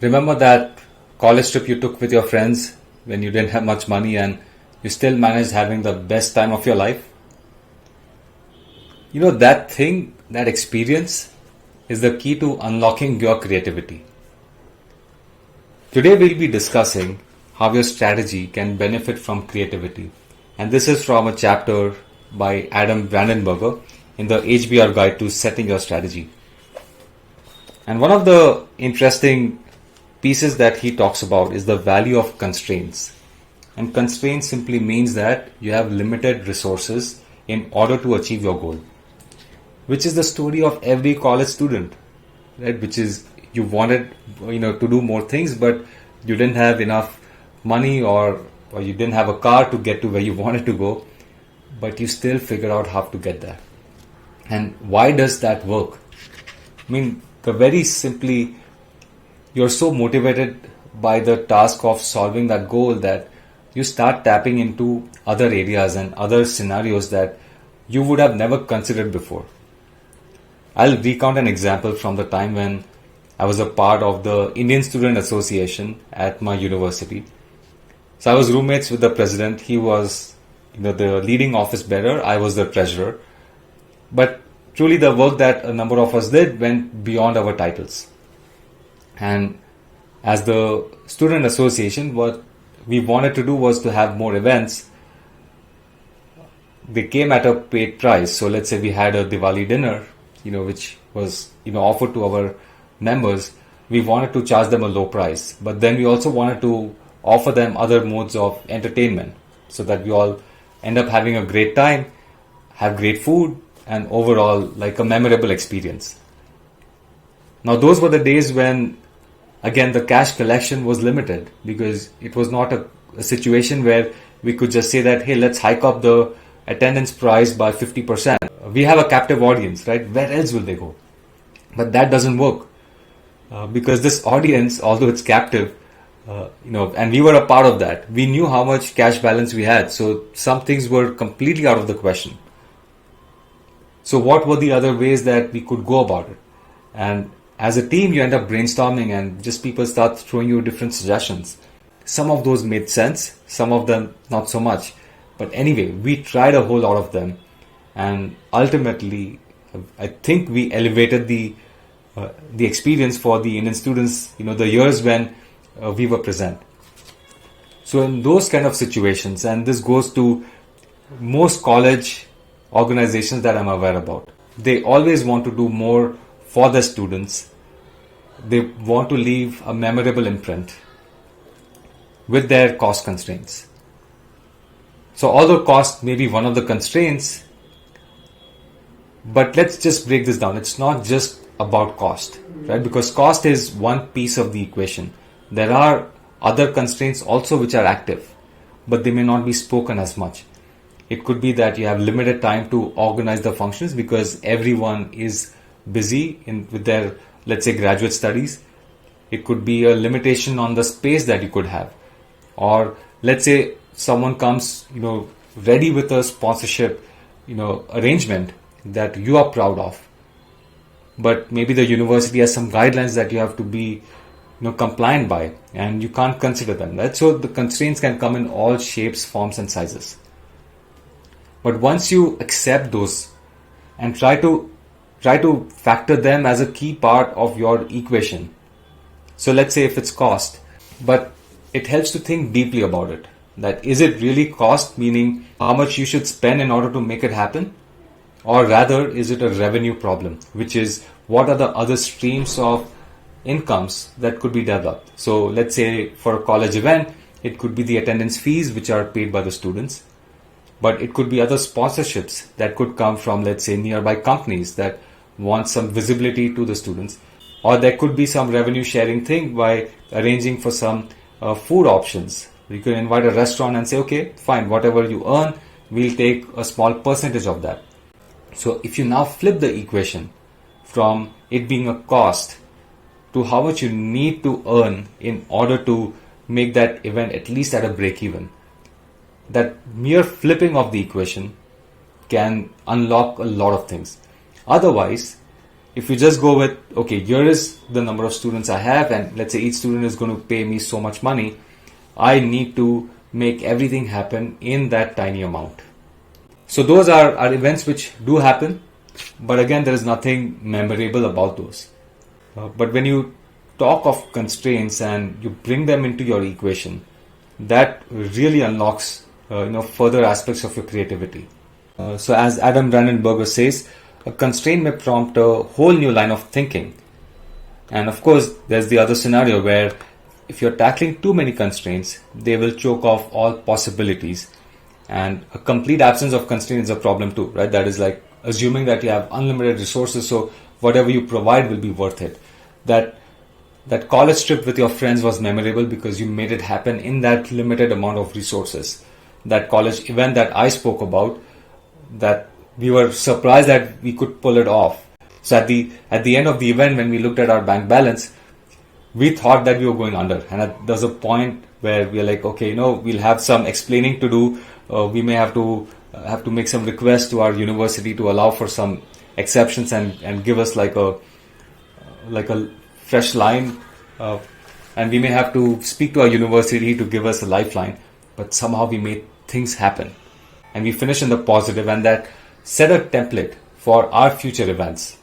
Remember that college trip you took with your friends when you didn't have much money and you still managed having the best time of your life? That thing, that experience is the key to unlocking your creativity. Today we'll be discussing how your strategy can benefit from creativity. And this is from a chapter by Adam Brandenburger in the HBR Guide to Setting Your Strategy. And one of the interesting pieces that he talks about is the value of constraints. And constraints simply means that you have limited resources in order to achieve your goal, which is the story of every college student, right? Which is you wanted, to do more things, but you didn't have enough money or you didn't have a car to get to where you wanted to go, but you still figure out how to get there. And why does that work? Very simply, you're so motivated by the task of solving that goal that you start tapping into other areas and other scenarios that you would have never considered before. I'll recount an example from the time when I was a part of the Indian Student Association at my university. So I was roommates with the president. He was, the leading office bearer. I was the treasurer. But truly the work that a number of us did went beyond our titles. And as the student association, what we wanted to do was to have more events. They came at a paid price. So let's say we had a Diwali dinner, which was, offered to our members. We wanted to charge them a low price, but then we also wanted to offer them other modes of entertainment so that we all end up having a great time, have great food, and overall like a memorable experience. Now those were the days when, again, the cash collection was limited because it was not a situation where we could just say that, hey, let's hike up the attendance price by 50%. We have a captive audience, right? Where else will they go? But that doesn't work because this audience, although it's captive, and we were a part of that, we knew how much cash balance we had. So some things were completely out of the question. So what were the other ways that we could go about it? And as a team, you end up brainstorming and just people start throwing you different suggestions. Some of those made sense, some of them not so much. But anyway, we tried a whole lot of them. And ultimately, I think we elevated the experience for the Indian students, the years when we were present. So in those kind of situations, and this goes to most college organizations that I'm aware about, they always want to do more for their students. They want to leave a memorable imprint with their cost constraints. So although cost may be one of the constraints, but let's just break this down. It's not just about cost, right? Because cost is one piece of the equation. There are other constraints also which are active, but they may not be spoken as much. It could be that you have limited time to organize the functions because everyone is busy with their, let's say, graduate studies. It could be a limitation on the space that you could have. Or let's say someone comes, ready with a sponsorship, arrangement that you are proud of. But maybe the university has some guidelines that you have to be, compliant by, and you can't consider them. Right? So the constraints can come in all shapes, forms, and sizes. But once you accept those and try to factor them as a key part of your equation. So let's say if it's cost, but it helps to think deeply about it. That is it really cost, meaning how much you should spend in order to make it happen? Or rather, is it a revenue problem, which is what are the other streams of incomes that could be developed? So let's say for a college event, it could be the attendance fees which are paid by the students. But it could be other sponsorships that could come from, let's say, nearby companies that want some visibility to the students. Or there could be some revenue sharing thing by arranging for some food options. You could invite a restaurant and say, okay, fine, whatever you earn, we'll take a small percentage of that. So if you now flip the equation from it being a cost to how much you need to earn in order to make that event at least at a break even, that mere flipping of the equation can unlock a lot of things. Otherwise, If you just go with, okay, here is the number of students I have, and let's say each student is going to pay me so much money, I need to make everything happen in that tiny amount. So those are events which do happen, but again, there is nothing memorable about those. But when you talk of constraints and you bring them into your equation, that really unlocks further aspects of your creativity. So as Adam Brandenburger says, a constraint may prompt a whole new line of thinking. And of course, there's the other scenario where if you're tackling too many constraints, they will choke off all possibilities. And a complete absence of constraints is a problem too, right? That is like assuming that you have unlimited resources, so whatever you provide will be worth it. That college trip with your friends was memorable because you made it happen in that limited amount of resources. That college event that I spoke about, that we were surprised that we could pull it off. So at the end of the event, when we looked at our bank balance, we thought that we were going under. And there was a point where we are like, okay, we'll have some explaining to do. We may have to make some requests to our university to allow for some exceptions and give us like a fresh line, and we may have to speak to our university to give us a lifeline, but somehow we made things happen and we finished in the positive, and that set a template for our future events.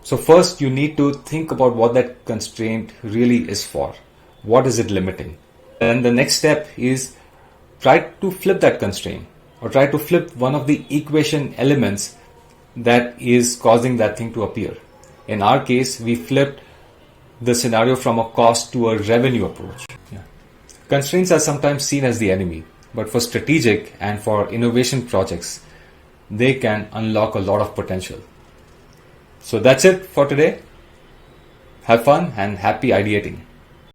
So first you need to think about what that constraint really is for. What is it limiting? And the next step is try to flip that constraint, or try to flip one of the equation elements that is causing that thing to appear. In our case, we flipped the scenario from a cost to a revenue approach. Yeah. Constraints are sometimes seen as the enemy, but for strategic and for innovation projects, they can unlock a lot of potential. So that's it for today. Have fun and happy ideating.